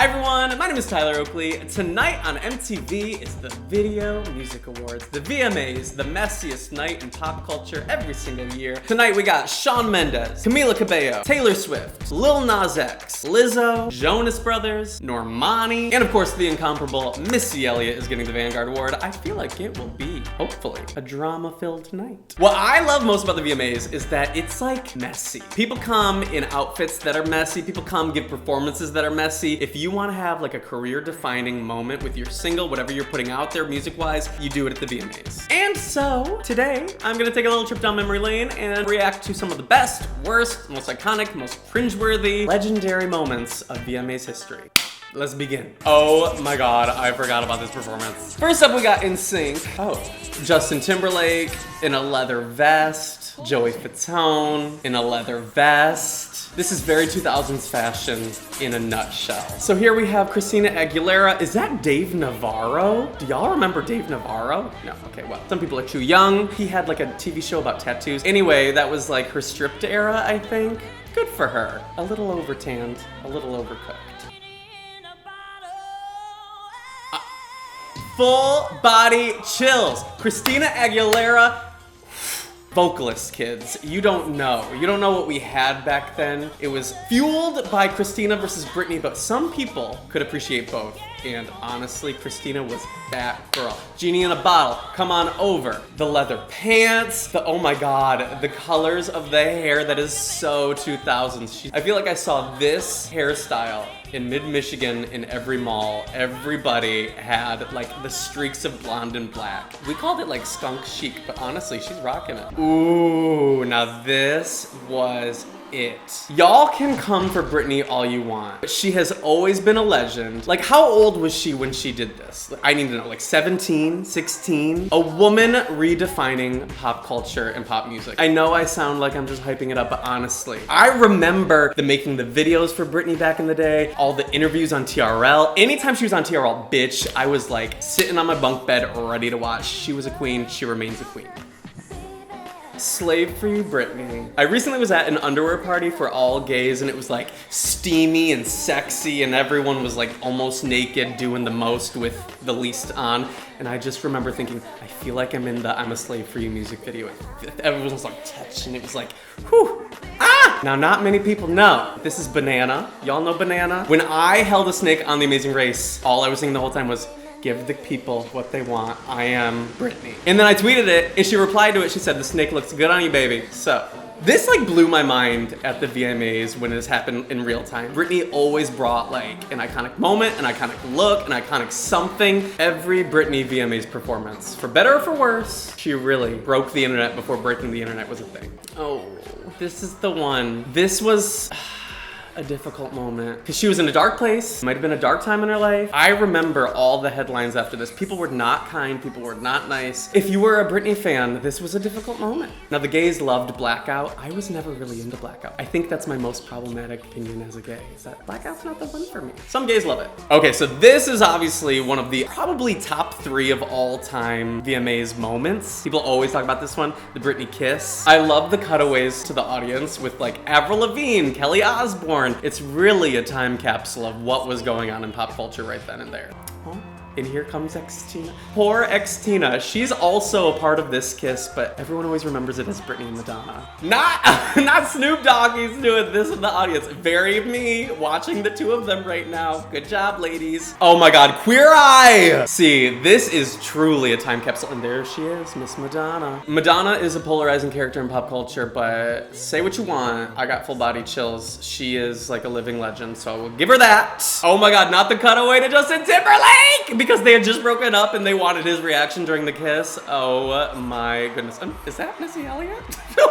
Hi everyone, my name is Tyler Oakley. Tonight on MTV is the Video Music Awards, the VMAs, the messiest night in pop culture every single year. Tonight we got Shawn Mendes, Camila Cabello, Taylor Swift, Lil Nas X, Lizzo, Jonas Brothers, Normani, and of course the incomparable Missy Elliott is getting the Vanguard Award. I feel like it will be, hopefully, a drama-filled night. What I love most about the VMAs is that it's like messy. People come in outfits that are messy, people come give performances that are messy. If you want to have like a career-defining moment with your single, whatever you're putting out there music-wise, you do it at the VMAs. And so, today, I'm gonna take a little trip down memory lane and react to some of the best, worst, most iconic, most cringeworthy, legendary moments of VMAs history. Let's begin. Oh my god, I forgot about this performance. First up, we got NSYNC. Oh, Justin Timberlake in a leather vest, Joey Fatone in a leather vest. This is very 2000s fashion in a nutshell. So here we have Christina Aguilera. Is that Dave Navarro? Do y'all remember Dave Navarro? No, okay, well, some people are too young. He had like a TV show about tattoos. Anyway, that was like her stripped era, I think. Good for her. A little over-tanned, a little overcooked. Full body chills. Christina Aguilera, vocalist kids, you don't know. You don't know what we had back then. It was fueled by Christina versus Britney, but some people could appreciate both. And honestly, Christina was that girl. Genie in a bottle, come on over. The leather pants, oh my god, the colors of the hair, that is so 2000s. I feel like I saw this hairstyle in mid-Michigan in every mall. Everybody had like the streaks of blonde and black. We called it like skunk chic, but honestly, she's rocking it. Ooh, now this was it. Y'all can come for Britney all you want, but she has always been a legend. Like, how old was she when she did this? I need to know, like 17, 16? A woman redefining pop culture and pop music. I know I sound like I'm just hyping it up, but honestly, I remember making the videos for Britney back in the day, all the interviews on TRL. Anytime she was on TRL, bitch, I was like sitting on my bunk bed ready to watch. She was a queen, she remains a queen. Slave for you, Britney. I recently was at an underwear party for all gays and it was like steamy and sexy and everyone was like almost naked doing the most with the least on. And I just remember thinking, I feel like I'm in the I'm a Slave for You music video. Everyone was like touched and it was like, whew. Ah! Now, not many people know. This is Banana. Y'all know Banana? When I held a snake on The Amazing Race, all I was singing the whole time was, give the people what they want. I am Britney. And then I tweeted it, and she replied to it. She said, the snake looks good on you, baby. So, this like blew my mind at the VMAs when this happened in real time. Britney always brought like an iconic moment, an iconic look, an iconic something. Every Britney VMAs performance, for better or for worse, she really broke the internet before breaking the internet was a thing. Oh, this is the one. This was a difficult moment because she was in a dark place. Might have been a dark time in her life. I remember all the headlines after this. People were not kind, people were not nice. If you were a Britney fan, this was a difficult moment. Now the gays loved Blackout. I was never really into Blackout. I think that's my most problematic opinion as a gay, is that Blackout's not the one for me. Some gays love it. Okay, so this is obviously one of the probably top 3 of all time VMAs moments. People always talk about this one, the Britney kiss. I love the cutaways to the audience with like Avril Lavigne, Kelly Osbourne. It's really a time capsule of what was going on in pop culture right then and there. Oh, and here comes Xtina. Poor Xtina. She's also a part of this kiss, but everyone always remembers it as Britney and Madonna. Not Snoop Dogg. He's doing this in the audience. Very me, watching the two of them right now. Good job, ladies. Oh my god, Queer Eye! See, this is truly a time capsule, and there she is, Miss Madonna. Madonna is a polarizing character in pop culture, but say what you want, I got full body chills. She is like a living legend, so I will give her that. Oh my god, not the cutaway to Justin Timberlake! Because they had just broken up and they wanted his reaction during the kiss. Oh my goodness. Is that Missy Elliott?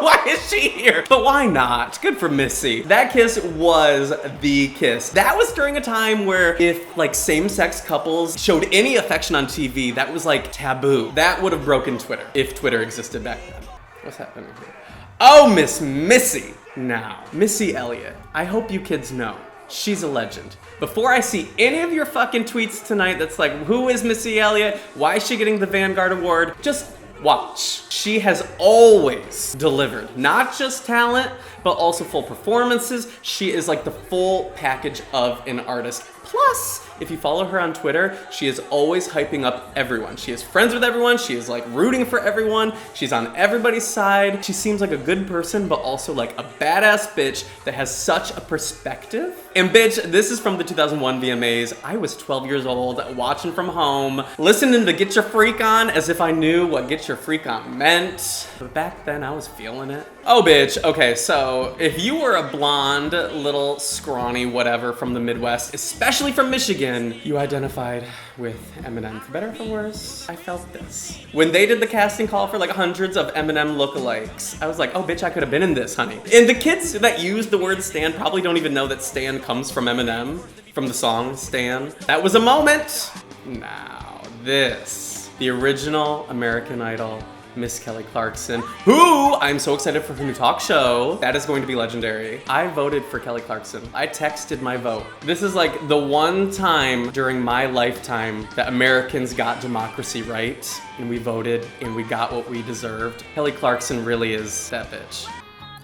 Why is she here? But why not? Good for Missy. That kiss was the kiss. That was during a time where if like same-sex couples showed any affection on TV, that was like taboo. That would have broken Twitter, if Twitter existed back then. What's happening here? Oh, Miss Missy. Now, Missy Elliott. I hope you kids know. She's a legend. Before I see any of your fucking tweets tonight that's like, who is Missy Elliott? Why is she getting the Vanguard Award? Just watch. She has always delivered, not just talent, but also full performances. She is like the full package of an artist. Plus, if you follow her on Twitter, she is always hyping up everyone. She is friends with everyone. She is like rooting for everyone. She's on everybody's side. She seems like a good person, but also like a badass bitch that has such a perspective. And bitch, this is from the 2001 VMAs. I was 12 years old, watching from home, listening to Get Your Freak On as if I knew what Get Your Freak On meant. But back then, I was feeling it. Oh, bitch. Okay, so if you were a blonde, little, scrawny, whatever from the Midwest, especially from Michigan, you identified with Eminem. For better or for worse, I felt this. When they did the casting call for like hundreds of Eminem lookalikes, I was like, oh, bitch, I could have been in this, honey. And the kids that use the word stan probably don't even know that stan comes from Eminem, from the song Stan. That was a moment. Now, this, the original American Idol, Miss Kelly Clarkson, who I'm so excited for her new talk show. That is going to be legendary. I voted for Kelly Clarkson. I texted my vote. This is like the one time during my lifetime that Americans got democracy right, and we voted and we got what we deserved. Kelly Clarkson really is that bitch.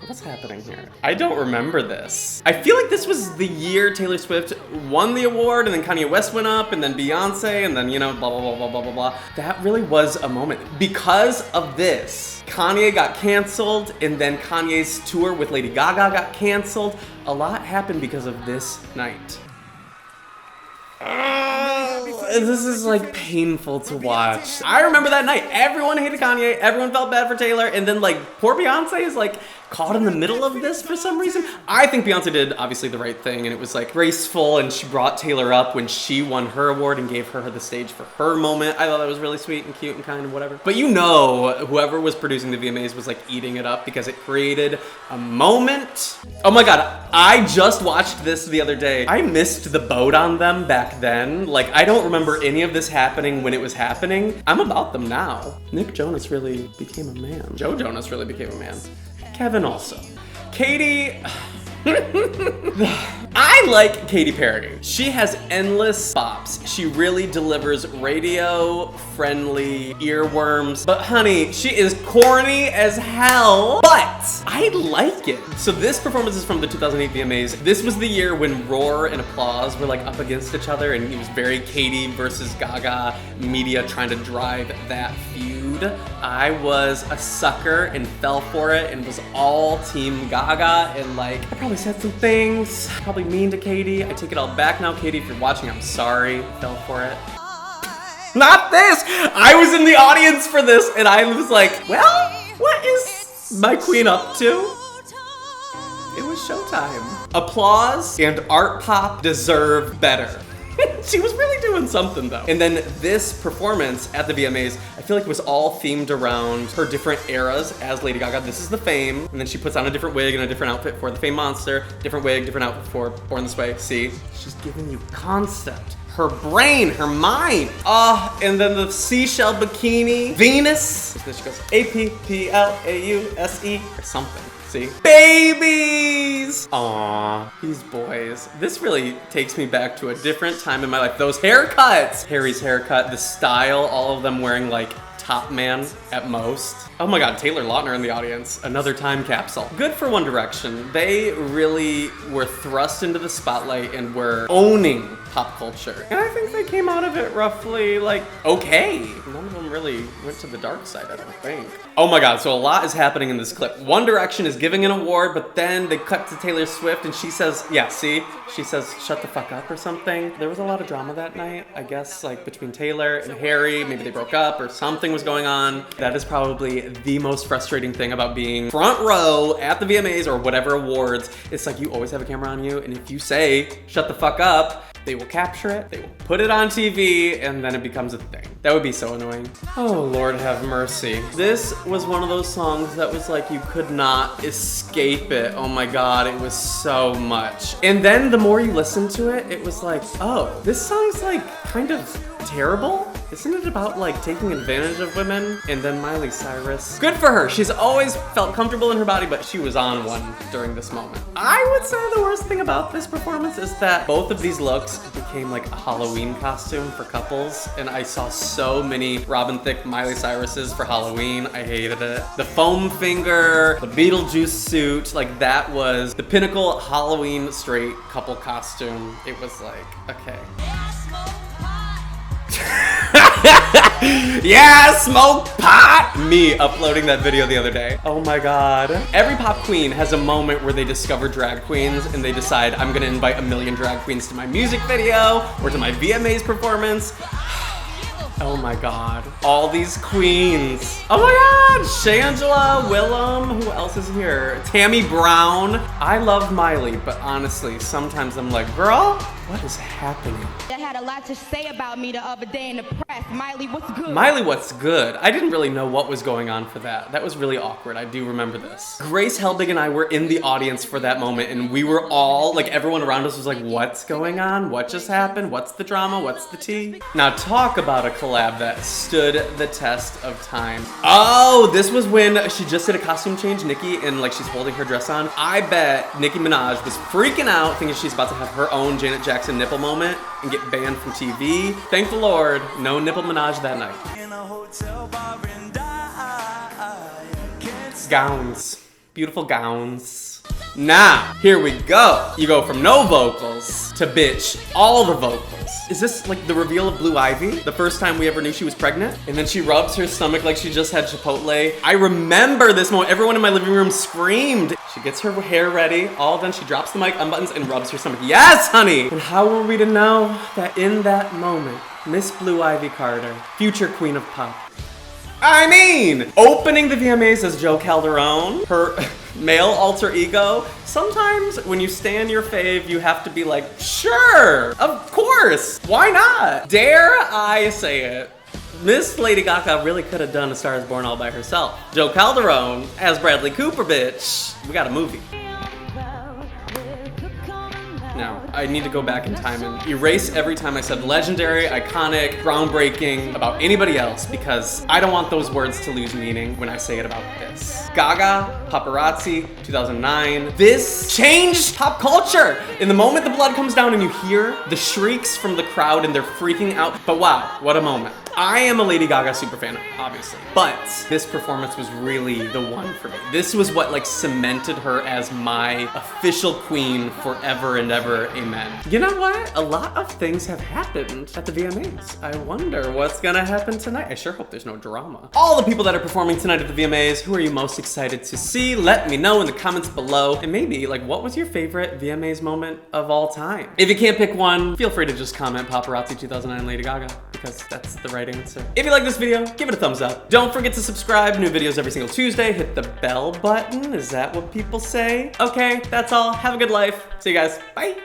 What's happening here? I don't remember this. I feel like this was the year Taylor Swift won the award, and then Kanye West went up, and then Beyonce, and then, you know, blah, blah, blah, blah, blah, blah, blah. That really was a moment. Because of this, Kanye got canceled, and then Kanye's tour with Lady Gaga got canceled. A lot happened because of this night. This is like painful to watch. I remember that night. Everyone hated Kanye. Everyone felt bad for Taylor. And then like poor Beyonce is like caught in the middle of this for some reason. I think Beyonce did obviously the right thing, and it was like graceful, and she brought Taylor up when she won her award and gave her the stage for her moment. I thought that was really sweet and cute and kind and whatever. But you know, whoever was producing the VMAs was like eating it up because it created a moment. Oh my God, I just watched this the other day. I missed the boat on them back then. Like, I don't remember any of this happening when it was happening. I'm about them now. Nick Jonas really became a man. Joe Jonas really became a man. Kevin also. Katy, I like Katy Perry. She has endless bops. She really delivers radio-friendly earworms. But honey, she is corny as hell, but I like it. So this performance is from the 2008 VMAs. This was the year when Roar and Applause were like up against each other, and it was very Katy versus Gaga media trying to drive that feud. I was a sucker and fell for it and was all team Gaga, and like, I probably said some things, probably mean to Katy. I take it all back now, Katy. If you're watching, I'm sorry. Fell for it. Not this! I was in the audience for this, and I was like, well, what is my queen up to? It was showtime. Applause and Art Pop deserve better. She was really doing something though. And then this performance at the VMAs, I feel like it was all themed around her different eras as Lady Gaga. This is the Fame, and then she puts on a different wig and a different outfit for the Fame Monster, different wig, different outfit for Born This Way. See, she's giving you concept. Her brain, her mind. And then the seashell bikini, Venus. Then she goes A-P-P-L-A-U-S-E or something. See? Babies! Aww, these boys. This really takes me back to a different time in my life. Those haircuts! Harry's haircut, the style, all of them wearing like Top Man at most. Oh my God, Taylor Lautner in the audience. Another time capsule. Good for One Direction. They really were thrust into the spotlight and were owning pop culture. And I think they came out of it roughly like, okay. None of them really went to the dark side, I don't think. Oh my God, so a lot is happening in this clip. One Direction is giving an award, but then they cut to Taylor Swift and she says, yeah, see? She says, shut the fuck up or something. There was a lot of drama that night, I guess, like between Taylor and Harry. Maybe they broke up or something was going on. That is probably the most frustrating thing about being front row at the VMAs or whatever awards. It's like you always have a camera on you, and if you say, shut the fuck up, they will capture it, they will put it on TV, and then it becomes a thing. That would be so annoying. Oh, Lord have mercy. This was one of those songs that was like you could not escape it. Oh my God, it was so much. And then the more you listen to it, it was like, oh, this song's like kind of terrible. Isn't it about like taking advantage of women? And then Miley Cyrus. Good for her. She's always felt comfortable in her body, but she was on one during this moment. I would say the worst thing about this performance is that both of these looks became like a Halloween costume for couples. And I saw so many Robin Thicke Miley Cyruses for Halloween. I hated it. The foam finger, the Beetlejuice suit, like that was the pinnacle Halloween straight couple costume. It was like, okay. Yeah, smoke pot! Me uploading that video the other day. Oh my god. Every pop queen has a moment where they discover drag queens and they decide, I'm gonna invite a million drag queens to my music video or to my VMAs performance. Oh my god. All these queens. Oh my god! Shangela, Willem, who else is here? Tammy Brown. I love Miley, but honestly, sometimes I'm like, girl, what is happening? They had a lot to say about me the other day in the press. Miley, what's good? Miley, what's good? I didn't really know what was going on for that. That was really awkward. I do remember this. Grace Helbig and I were in the audience for that moment, and we were all, like everyone around us was like, what's going on? What just happened? What's the drama? What's the tea? Now talk about a collab that stood the test of time. Oh, this was when she just did a costume change, Nicki, and like she's holding her dress on. I bet Nicki Minaj was freaking out thinking she's about to have her own Janet Jackson nipple moment and get banned from TV. Thank the Lord, no nipple Minaj that night. Gowns, beautiful gowns. Now, here we go. You go from no vocals to bitch, all the vocals. Is this like the reveal of Blue Ivy? The first time we ever knew she was pregnant? And then she rubs her stomach like she just had Chipotle. I remember this moment. Everyone in my living room screamed. She gets her hair ready, all done. She drops the mic, unbuttons, and rubs her stomach. Yes, honey! And how were we to know that in that moment, Miss Blue Ivy Carter, future queen of pop, I mean, opening the VMAs as Joe Calderone, her male alter ego. Sometimes when you stand your fave, you have to be like, sure, of course, why not? Dare I say it? Miss Lady Gaga really could have done A Star Is Born all by herself. Joe Calderone as Bradley Cooper, bitch. We got a movie. Now, I need to go back in time and erase every time I said legendary, iconic, groundbreaking about anybody else because I don't want those words to lose meaning when I say it about this. Gaga, Paparazzi, 2009. This changed pop culture. In the moment the blood comes down and you hear the shrieks from the crowd and they're freaking out. But wow, what a moment. I am a Lady Gaga superfan, obviously, but this performance was really the one for me. This was what like cemented her as my official queen forever and ever, amen. You know what? A lot of things have happened at the VMAs. I wonder what's gonna happen tonight. I sure hope there's no drama. All the people that are performing tonight at the VMAs, who are you most excited to see? Let me know in the comments below. And maybe, like, what was your favorite VMAs moment of all time? If you can't pick one, feel free to just comment Paparazzi 2009 Lady Gaga, because that's the right answer. If you like this video, give it a thumbs up. Don't forget to subscribe. New videos every single Tuesday. Hit the bell button. Is that what people say? Okay, that's all. Have a good life. See you guys. Bye.